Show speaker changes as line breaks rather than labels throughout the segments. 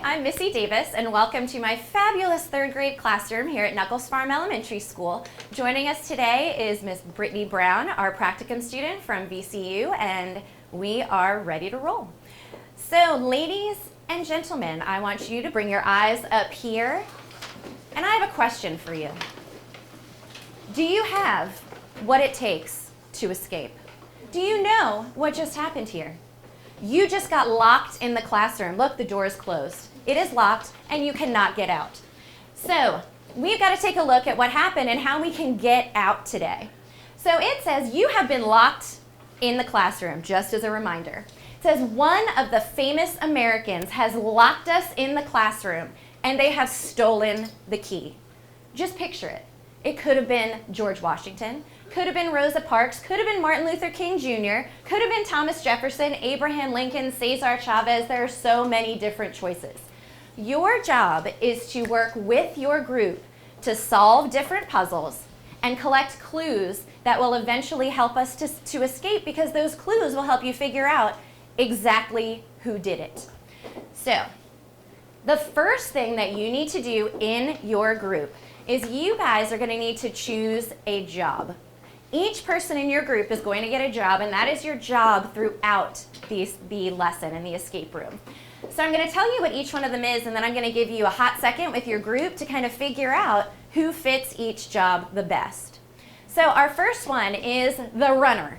I'm Missy Davis, and welcome to my fabulous third grade classroom here at Nuckols Farm Elementary School. Joining us today is Miss Brittany Brown, our practicum student from VCU, and we are ready to roll. So, ladies and gentlemen, I want you to bring your eyes up here, and I have a question for you. Do you have what it takes to escape? Do you know what just happened here? You just got locked in the classroom. Look, the door is closed. It is locked and you cannot get out. So we've got to take a look at what happened and how we can get out today. So it says you have been locked in the classroom, just as a reminder. It says one of the famous Americans has locked us in the classroom and they have stolen the key. Just picture it. It could have been George Washington, could have been Rosa Parks, could have been Martin Luther King Jr., could have been Thomas Jefferson, Abraham Lincoln, Cesar Chavez. There are so many different choices. Your job is to work with your group to solve different puzzles and collect clues that will eventually help us to escape, because those clues will help you figure out exactly who did it. So, the first thing that you need to do in your group is you guys are going to need to choose a job. Each person in your group is going to get a job, and that is your job throughout the lesson in the escape room. So I'm going to tell you what each one of them is, and then I'm going to give you a hot second with your group to kind of figure out who fits each job the best. So our first one is the runner.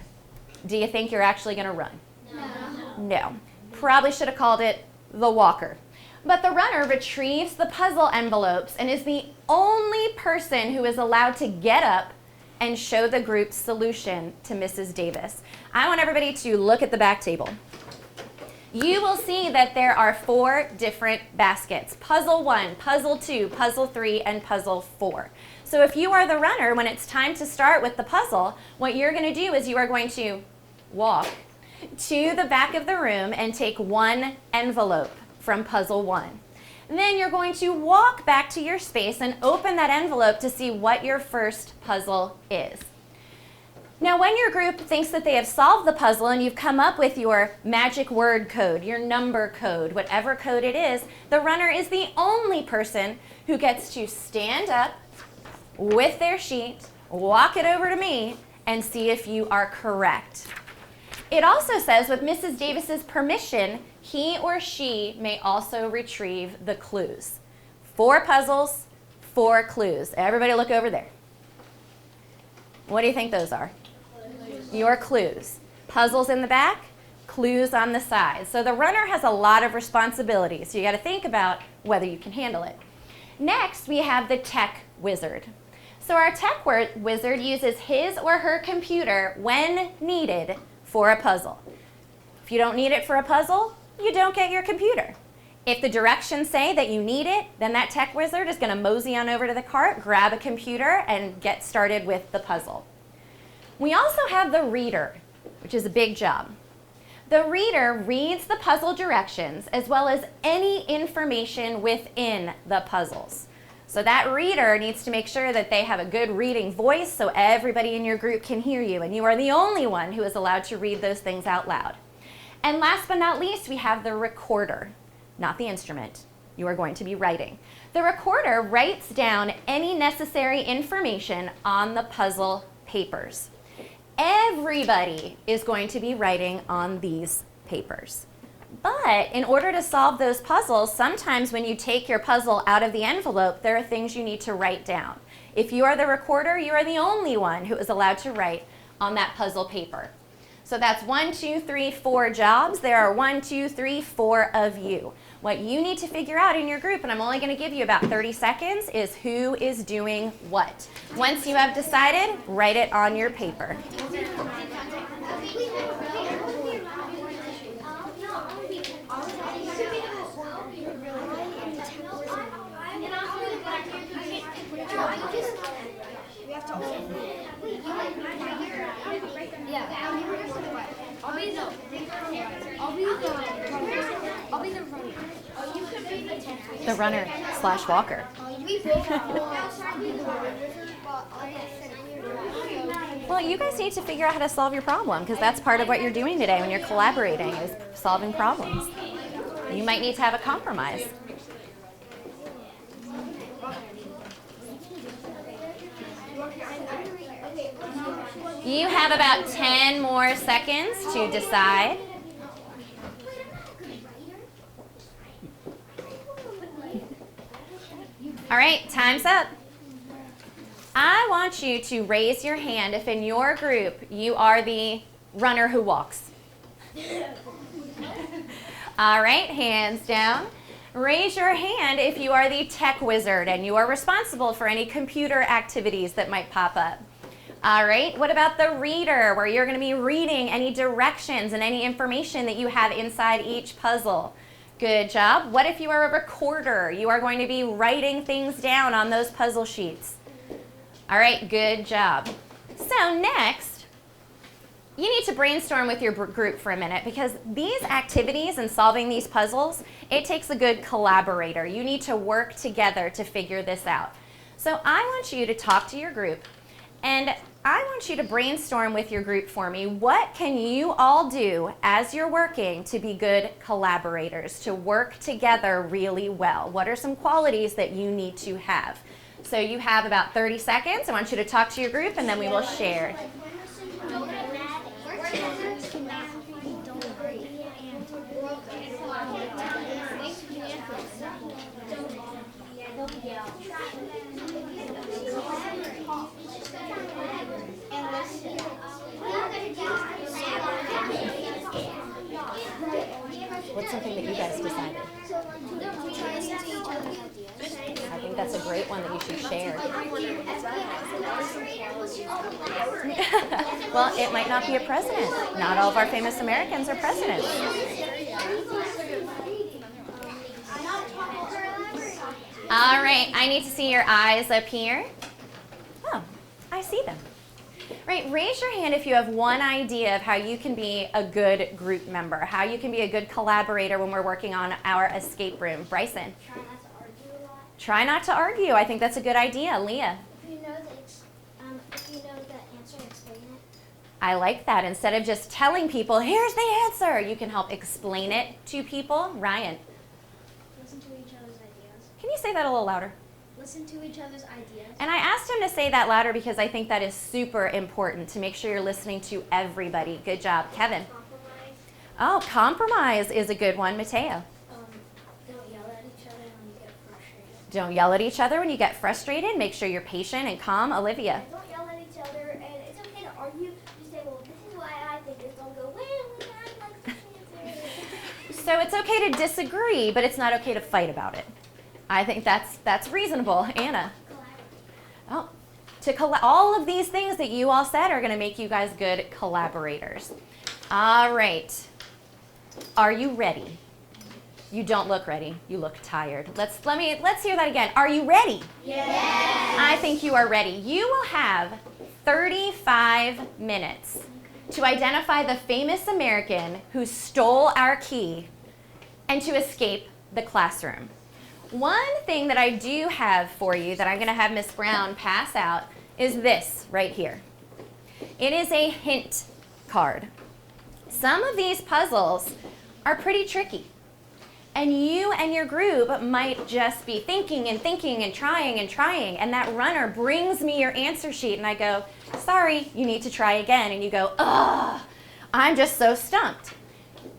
Do you think you're actually going to run? No. No. Probably should have called it the walker. But the runner retrieves the puzzle envelopes and is the only person who is allowed to get up and show the group's solution to Mrs. Davis. I want everybody to look at the back table. You will see that there are 4 different baskets: puzzle 1, puzzle 2, puzzle 3, and puzzle 4. So if you are the runner, when it's time to start with the puzzle, what you're going to do is you are going to walk to the back of the room and take one envelope from puzzle 1. Then you're going to walk back to your space and open that envelope to see what your first puzzle is. Now, when your group thinks that they have solved the puzzle and you've come up with your magic word code, your number code, whatever code it is, the runner is the only person who gets to stand up with their sheet, walk it over to me, and see if you are correct. It also says, with Mrs. Davis's permission, he or she may also retrieve the clues. 4 puzzles, 4 clues. Everybody look over there. What do you think those are? Your clues. Puzzles in the back, clues on the side. So the runner has a lot of responsibilities. So you got to think about whether you can handle it. Next, we have the tech wizard. So our tech wizard uses his or her computer when needed for a puzzle. If you don't need it for a puzzle, you don't get your computer. If the directions say that you need it, then that tech wizard is going to mosey on over to the cart, grab a computer, and get started with the puzzle. We also have the reader, which is a big job. The reader reads the puzzle directions as well as any information within the puzzles. So that reader needs to make sure that they have a good reading voice so everybody in your group can hear you, and you are the only one who is allowed to read those things out loud. And last but not least, we have the recorder, not the instrument. You are going to be writing. The recorder writes down any necessary information on the puzzle papers. Everybody is going to be writing on these papers. But in order to solve those puzzles, sometimes when you take your puzzle out of the envelope, there are things you need to write down. If you are the recorder, you are the only one who is allowed to write on that puzzle paper. So that's 1, 2, 3, 4 jobs. There are 1, 2, 3, 4 of you. What you need to figure out in your group, and I'm only going to give you about 30 seconds, is who is doing what. Once you have decided, write it on your paper. The runner / walker. Well, you guys need to figure out how to solve your problem, because that's part of what you're doing today when you're collaborating, is solving problems. You might need to have a compromise. You have about 10 more seconds to decide. All right, time's up. I want you to raise your hand if in your group you are the runner who walks. All right, hands down. Raise your hand if you are the tech wizard and you are responsible for any computer activities that might pop up. All right, what about the reader, where you're going to be reading any directions and any information that you have inside each puzzle? Good job. What if you are a recorder? You are going to be writing things down on those puzzle sheets. All right, good job. So next, you need to brainstorm with your group for a minute, because these activities and solving these puzzles, it takes a good collaborator. You need to work together to figure this out. So I want you to talk to your group, and I want you to brainstorm with your group for me. What can you all do as you're working to be good collaborators, to work together really well? What are some qualities that you need to have? So you have about 30 seconds. I want you to talk to your group, and then we will share. What's something that you guys decided? I think that's a great one that you should share. Well, it might not be a president. Not all of our famous Americans are presidents. All right, I need to see your eyes up here. Oh, I see them. Right, raise your hand if you have one idea of how you can be a good group member, how you can be a good collaborator when we're working on our escape room. Bryson.
Try not to argue a lot.
Try not to argue. I think that's a good idea. Leah.
If you know the answer, explain it.
I like that. Instead of just telling people, here's the answer, you can help explain it to people. Ryan.
Listen to each other's ideas.
Can you say that a little louder?
Listen to each other's ideas.
And I asked him to say that louder because I think that is super important, to make sure you're listening to everybody. Good job. Kevin.
Compromise.
Oh, compromise is a good one. Mateo.
Don't yell at each other when you get frustrated.
Don't yell at each other when you get frustrated. Make sure you're patient and calm. Olivia.
Don't yell at each other, and it's okay to argue. Just say, well, this is why I think this. Don't go, wait, I like this answer.
So it's okay to disagree, but it's not okay to fight about it. I think that's reasonable. Anna. Oh, all of these things that you all said are going to make you guys good collaborators. All right. Are you ready? You don't look ready. You look tired. Let's hear that again. Are you ready?
Yes.
I think you are ready. You will have 35 minutes to identify the famous American who stole our key and to escape the classroom. One thing that I do have for you that I'm going to have Miss Brown pass out is this right here. It is a hint card. Some of these puzzles are pretty tricky, and you and your group might just be thinking and thinking and trying, and that runner brings me your answer sheet, and I go, sorry, you need to try again, and you go, ugh, I'm just so stumped.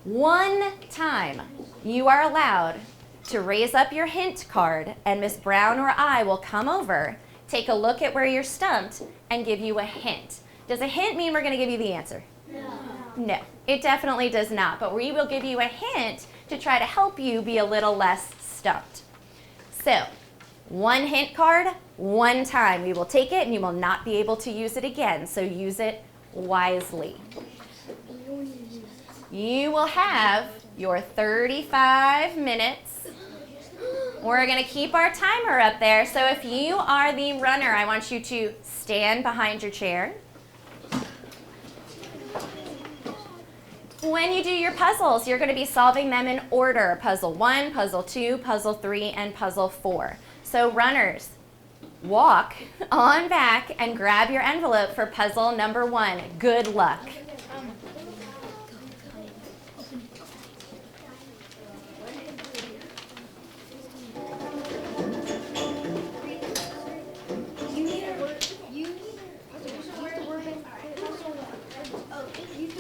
One time you are allowed to raise up your hint card, and Miss Brown or I will come over, take a look at where you're stumped, and give you a hint. Does a hint mean we're going to give you the answer?
No.
No, it definitely does not, but we will give you a hint to try to help you be a little less stumped. So, one hint card, one time. We will take it, and you will not be able to use it again, so use it wisely. You will have your 35 minutes. We're going to keep our timer up there. So if you are the runner, I want you to stand behind your chair. When you do your puzzles, you're going to be solving them in order. Puzzle 1, Puzzle 2, Puzzle 3, and Puzzle 4. So runners, walk on back and grab your envelope for puzzle number 1. Good luck.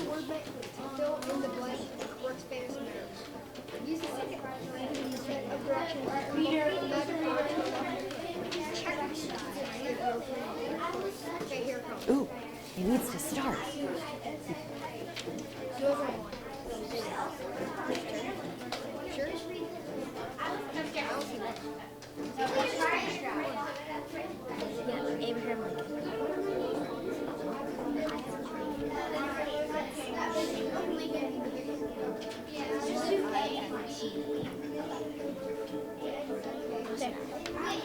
the word bank fill in the blank works famous nerves. Use the second set of directions Okay, here it comes.
Ooh, it needs to start.
Do it right. Sure?
Yeah, Abraham Lincoln.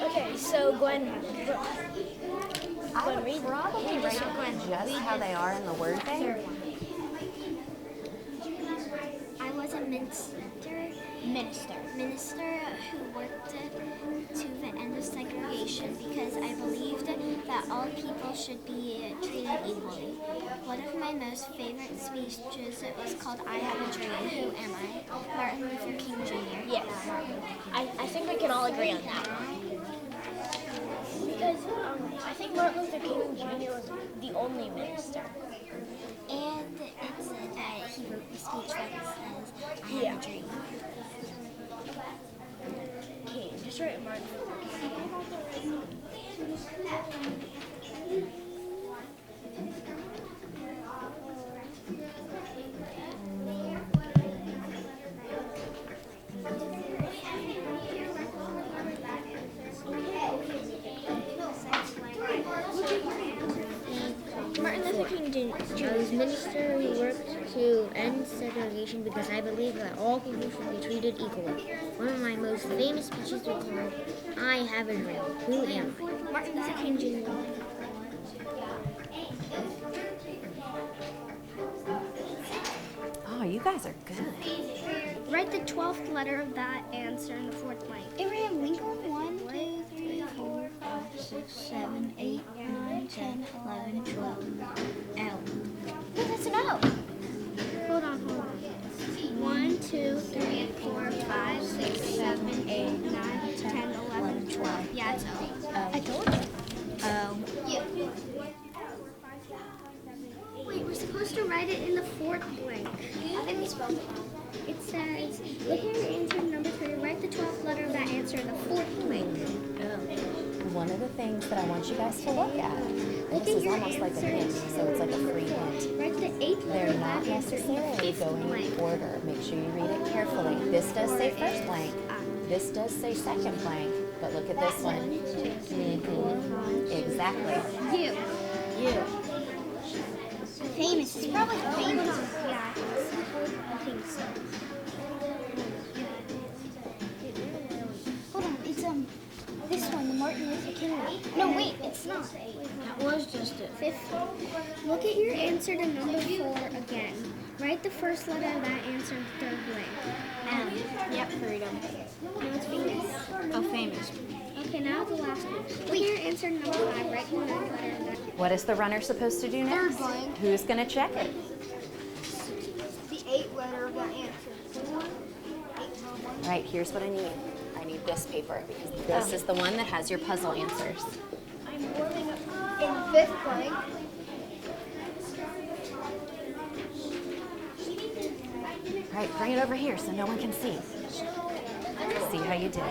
Okay, so Gwen,
I would probably write just how they are in the word bank.
I was a minister who worked to the end of segregation because I believed that all people should be treated equally. One of my most favorite speeches was called I Have a Dream, Who Am I? Martin Luther King Jr.
yes, I think we can all agree on that. Because I think Martin Luther King Jr. was the only minister.
And it said that he wrote the speech that says, I have a dream.
Okay, just write Martin Luther King.
Martin Luther King Jr. was a minister who worked to end segregation because I believe that all people should be treated equally. One of my most famous speeches was called I Have a Dream, Who Am I?
Martin Luther King Jr.
Oh, you guys are good.
Write the 12th letter of that answer in the fourth blank. Abraham Lincoln, 1, 2, 3, 4, 5, 6, 7, 8, 9, 10, 11, 12. L. No, that's an O. Hold on. 1, 2, 3, 4, 5, 6, 7, 8, 9, 10, 11, 12. Yeah, it's O. I told you. O. Wait, we're supposed to write it in the fourth blank. I think we spelled it wrong. It says, look at your answer number 3. Write the 12th letter of that answer in the fourth blank.
One of the things that I want you guys to look at, and this is almost like a hint, so it's like a free hint.
Write the 8th letter
They're
of
not
that answer in the
necessarily
fifth
going
blank.
in order. Make sure you read it carefully. This does say first blank. This does say second blank. But look at this one. Exactly.
You. Famous. It's probably famous. Yeah, I think so. Hold on, it's this one, the Martin Luther King one. No, wait, it's not.
That was just it.
Fifth. Look at your answer to number 4 again. Write the first letter of that answer in the third blank. M.
Yep, freedom.
No, it's famous.
Oh, famous.
Okay, now the last one. Look at your answer to number 5. Write the third letter of that.
What is the runner supposed to do next?
Third blank.
Who's going to check it?
The 8th letter of that answer. 8.
All right, here's what I need. I need this paper because this is the one that has your puzzle answers.
I'm warming up in 5th blank.
All right, bring it over here so no one can see. See how you did.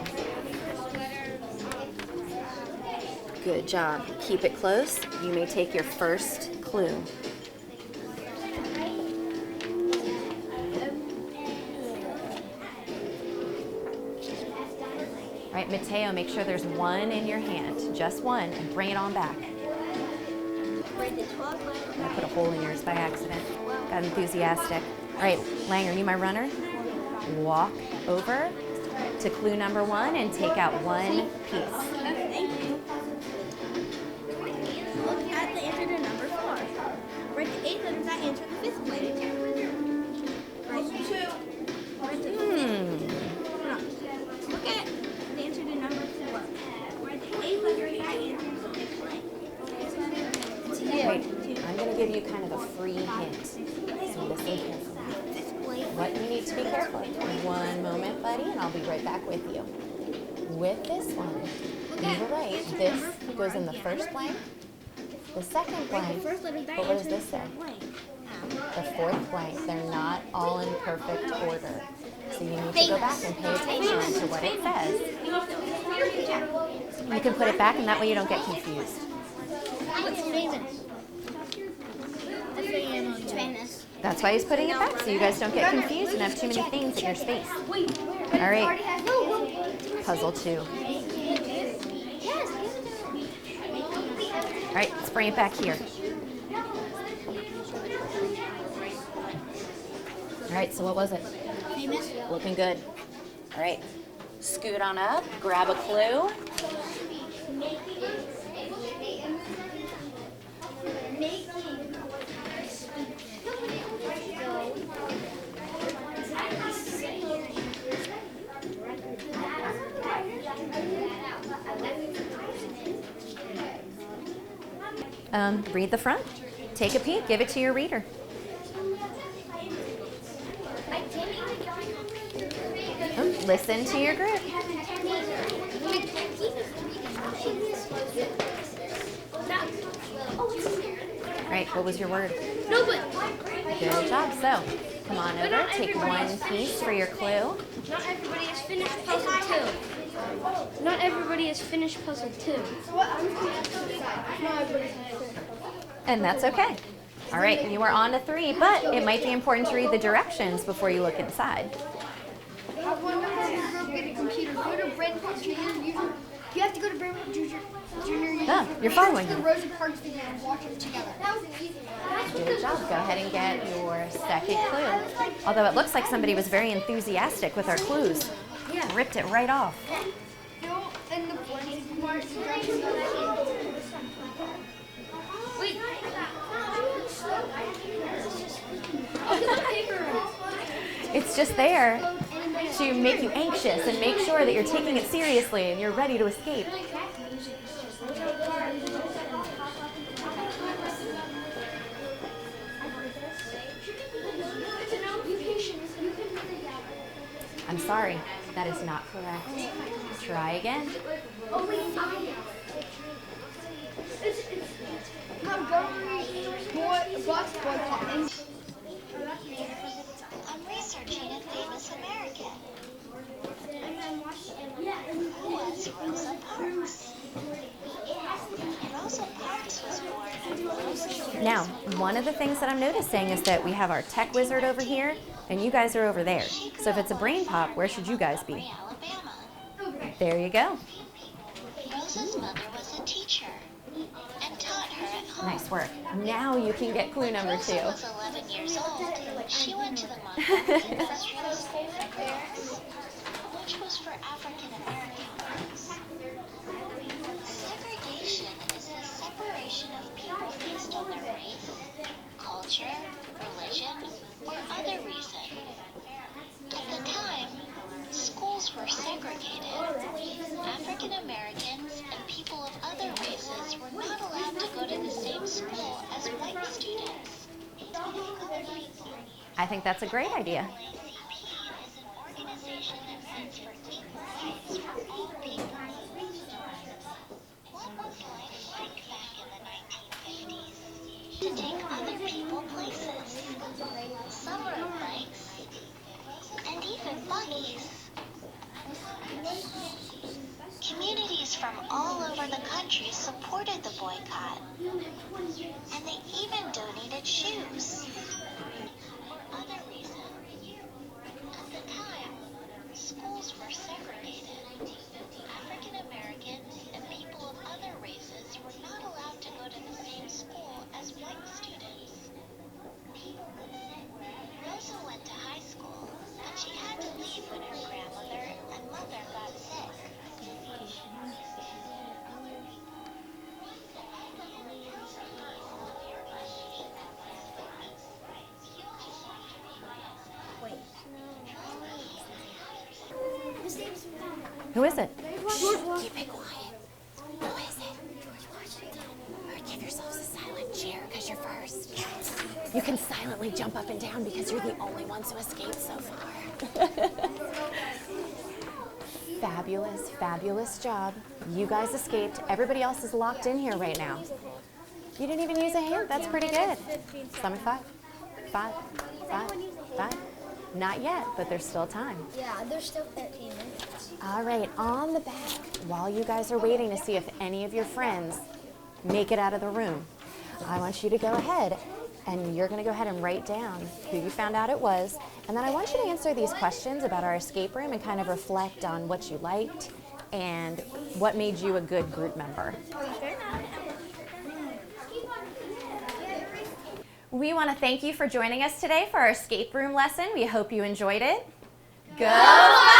Good job. Keep it close. You may take your first clue. All right, Mateo, make sure there's one in your hand, just one, and bring it on back. I put a hole in yours by accident. Got enthusiastic. All right, Lang, are you my runner? Walk over to clue number 1 and take out one piece.
Thank you. Look at the answer to number 4. Write the 8th letter of that answer in the 5th blank. Write the 2. Write the 5th. Look at the answer to number 4. Write the 8th letter of that answer in the 5th blank.
Wait, I'm going to give you kind of a free hint. So listen carefully. What you need to be careful of. One moment, buddy, and I'll be right back with you. With this one, you were right. This goes in the first blank, the second blank, but what does this say? the fourth blank. They're not all in perfect order. So you need to go back and pay attention to what it says. You can put it back, and that way you don't get confused.
What's famous? Famous.
That's why he's putting it back, so you guys don't get confused and have too many things in your space. All right, puzzle 2. All right, let's bring it back here. All right, so what was it?
Famous.
Looking good. All right, scoot on up, grab a clue. Read the front. Take a peek. Give it to your reader. Listen to your group. All right, what was your word?
No, but
Good job. So, come on over. Take one piece for your clue.
not everybody has finished puzzle 2. Not everybody has finished puzzle 2.
And that's okay. All right, you are on to 3, but it might be important to read the directions before you look inside.
Have one number to get a computer. Go to Brandon Junior. You have to go to Brandon Junior.
You're following
The
me.
Rosa Parks video and watch them together.
Good job. Go ahead and get your second clue. Although it looks like somebody was very enthusiastic with our clues. Yeah. Ripped it right off.
Fill in the blank marks.
Wait.
It's just there to make you anxious and make sure that you're taking it seriously and you're ready to escape. I'm sorry, that is not correct. Try again.
I'm researching a famous American. Who was Rosa Parks? Rosa Parks was born.
Now, one of the things that I'm noticing is that we have our tech wizard over here and you guys are over there. So if it's a brain pop, where should you guys be?
Alabama.
There you go.
Rosa's mother was a teacher and taught her at home.
Nice work. Now you can get clue number 2.
Rosa was 11 years old. She went to the Montgomery Industrial School for Girls, which was for African American girls. Segregation is the separation of people based on their race, culture, religion, or other reason. At the time, schools were segregated. African Americans and people of other races were not allowed to go to the same school as white students.
I think that's a great idea.
HCPS is an organization that stands for equal rights for all people. What was life like back in the 1950s? To take other people places. Some rode bikes, and even buggies. Communities from all over the country supported the boycott, and they even donated shoes. For other reasons, at the time, schools were segregated. African Americans and people of other races were not allowed to go to the same school as white students. Rosa went to high school, but she had to leave when her grandmother and mother got sick.
Who is it? Keep it quiet. Who is it? George Washington. All right, give yourselves a silent cheer because you're first. You can silently jump up and down because you're the only ones who escaped so far. Fabulous, fabulous job. You guys escaped. Everybody else is locked in here right now. You didn't even use a hint. That's pretty good. 7 5. 5, 5, 5. Not yet, but there's still time.
Yeah, there's still 13 minutes.
All right, on the back, while you guys are waiting to see if any of your friends make it out of the room, I want you to go ahead and you're going to go ahead and write down who you found out it was. And then I want you to answer these questions about our escape room and kind of reflect on what you liked and what made you a good group member. We want to thank you for joining us today for our escape room lesson. We hope you enjoyed it. Go!